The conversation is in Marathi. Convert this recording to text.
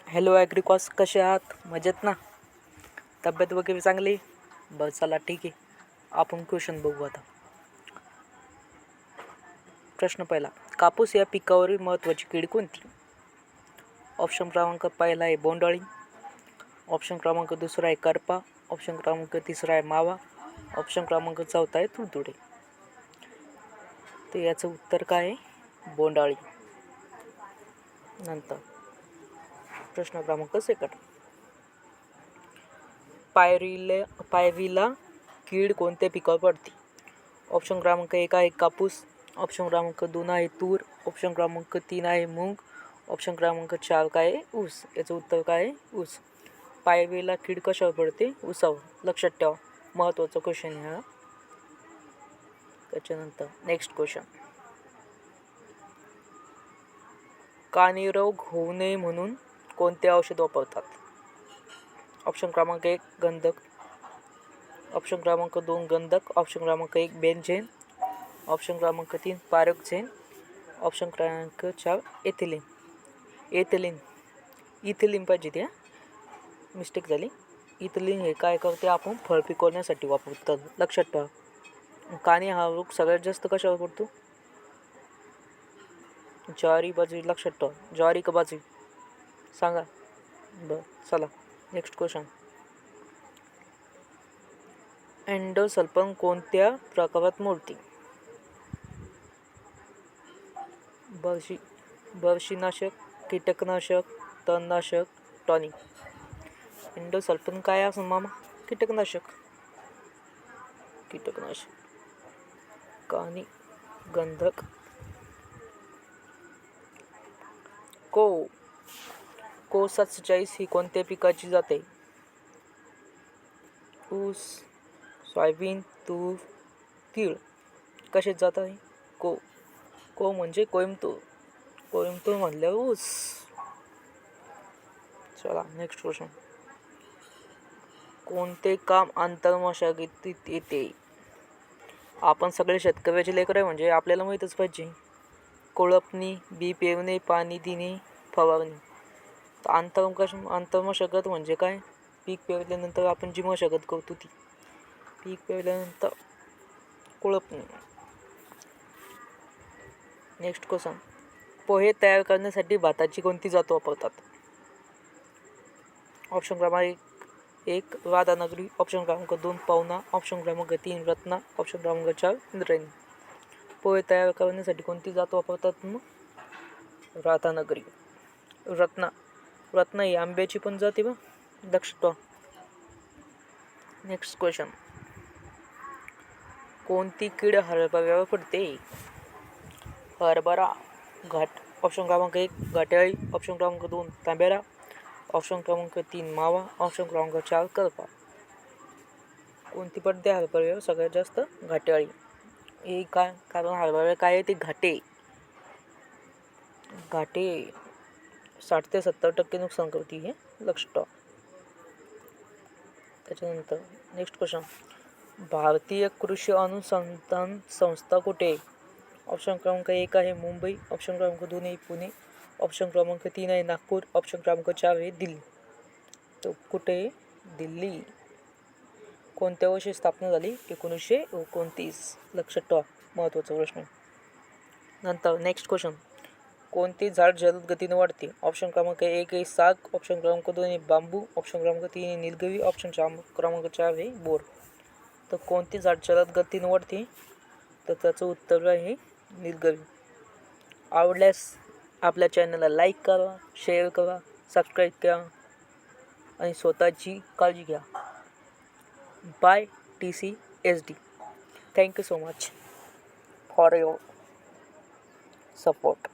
हॅलो ॲग्रिकॉस, कसे आहात? मजेत ना? तब्येत वगैरे चांगली? बरं, चला ठीक आहे. आपण क्वेश्चन बघू आता. प्रश्न पहिला, कापूस या पिकावरील महत्त्वाची कीड कोणती? ऑप्शन क्रमांक पहिला आहे बोंडअळी, ऑप्शन क्रमांक दुसरा आहे करपा, ऑप्शन क्रमांक तिसरा आहे मावा, ऑप्शन क्रमांक चौथा आहे तुडतुडे. तर याचं उत्तर काय आहे? बोंडअळी. नंतर प्रश्न क्रमांक सेकंड, पायरीला कीड कोणत्या पिकावर पडते? ऑप्शन क्रमांक 1 आहे कापूस, ऑप्शन क्रमांक 2 आहे तूर, ऑप्शन क्रमांक 3 आहे मूग, ऑप्शन क्रमांक 4 काय आहे? ऊस. याचं उत्तर काय आहे? ऊस. पायरीला कीड कशावर पडते? ऊसावर. लक्षात ठेवा, महत्त्वाचा क्वेश्चन आहे हा. त्याच्यानंतर नेक्स्ट क्वेश्चन, कानी रोग होऊ नये म्हणून कोणते औषध वापरतात? ऑप्शन क्रमांक 1 गंधक, ऑप्शन क्रमांक 2 गंधक, ऑप्शन क्रमांक 1 बेंझेन, ऑप्शन क्रमांक 3 पायरोक्सेन, ऑप्शन क्रमांक 4 इथिलीन पाहिजे ते, मिस्टेक झाली. इथिलीन हे काय करते? आपण फळ पिकवण्यासाठी वापरतात. लक्षात ठेवा. कानी हा रोग सगळ्यात जास्त कशावर पडतो? ज्वारी, बाजरी. लक्षात ठेवा, ज्वारी का बाजरी सांगा. बरं, चला नेक्स्ट क्वेश्चन, एंडोसल्फान कोणत्या प्रकारात मोडते? बुरशीनाशक, कीटकनाशक, तणनाशक, टॉनिक. एंडोसल्फान काय असं मामा? कीटकनाशक. कानी, गंधक. को 47 ही कोणत्या पिकाची जात आहे? ऊस, सोयाबीन, तूर, तीळ. कशाची जात आहे? को म्हणजे कोइंबतूर म्हणल्यावर ऊस. चला नेक्स्ट क्वेश्चन, कोणते काम आंतरमशागतीत येते? आपण सगळे शेतकऱ्याचे लेकर आहे म्हणजे आपल्याला माहीतच पाहिजे. कोळपणी, बी पेरणे, पाणी देणे, फवारणी. आंतरमशागत म्हणजे काय? पीक पेरल्यानंतर आपण जी मशागत करतो ती. पीक पेरल्यानंतर कोळपणी. नेक्स्ट क्वेश्चन, पोहे तयार करण्यासाठी भाताची कोणती जात वापरतात? ऑप्शन क्रमांक 1 राधानगरी, ऑप्शन क्रमांक 2 पवना, ऑप्शन क्रमांक 3 रत्ना, ऑप्शन क्रमांक 4 इंद्रायणी. पोहे तयार करण्यासाठी कोणती जात वापरतात मग? राधानगरी. रत्ना ही आंब्याची पण जाते बा, लक्षात ठेवा. नेक्स्ट क्वेश्चन, कोणती कीड हरभऱ्यावर पडते? हरभरा घाट. ऑप्शन क्रमांक 1 घाटेअळी, ऑप्शन क्रमांक 2 तांबेरा, ऑप्शन क्रमांक 3 मावा, ऑप्शन क्रमांक 4 करपा. कोणती पडते हरभऱ्यावर सगळ्यात जास्त? घाटेअळी. हे काय? कारण हरभरा काय आहे ते घाटे 60 ते 70% नुकसान करते हे, लक्षात ठेवा. त्याच्यानंतर नेक्स्ट क्वेश्चन, भारतीय कृषी अनुसंधान संस्था कुठे आहे? ऑप्शन क्रमांक 1 आहे मुंबई, ऑप्शन क्रमांक 2 आहे पुणे, ऑप्शन क्रमांक 3 आहे नागपूर, ऑप्शन क्रमांक 4 आहे दिल्ली. तो कुठे आहे? दिल्ली. कोणत्या वर्षी स्थापना झाली? 1929. लक्षात ठेवा, महत्त्वाचा प्रश्न. नंतर नेक्स्ट क्वेश्चन, कोणते झाड जलद गतीने वाढते? ऑप्शन क्रमांक 1 आहे साग, ऑप्शन क्रमांक 2 आहे बांबू, ऑप्शन क्रमांक 3 आहे निलगिरी, ऑप्शन क्रमांक 4 आहे बोर. तर कोणते झाड जलद गतीने वाढते? तर त्याचं उत्तर आहे निलगिरी. आवडल्यास आपल्या चॅनलला लाईक करा, शेअर करा, सबस्क्राईब करा आणि स्वतःची काळजी घ्या. Bye TCSD. Thank you so much for your support.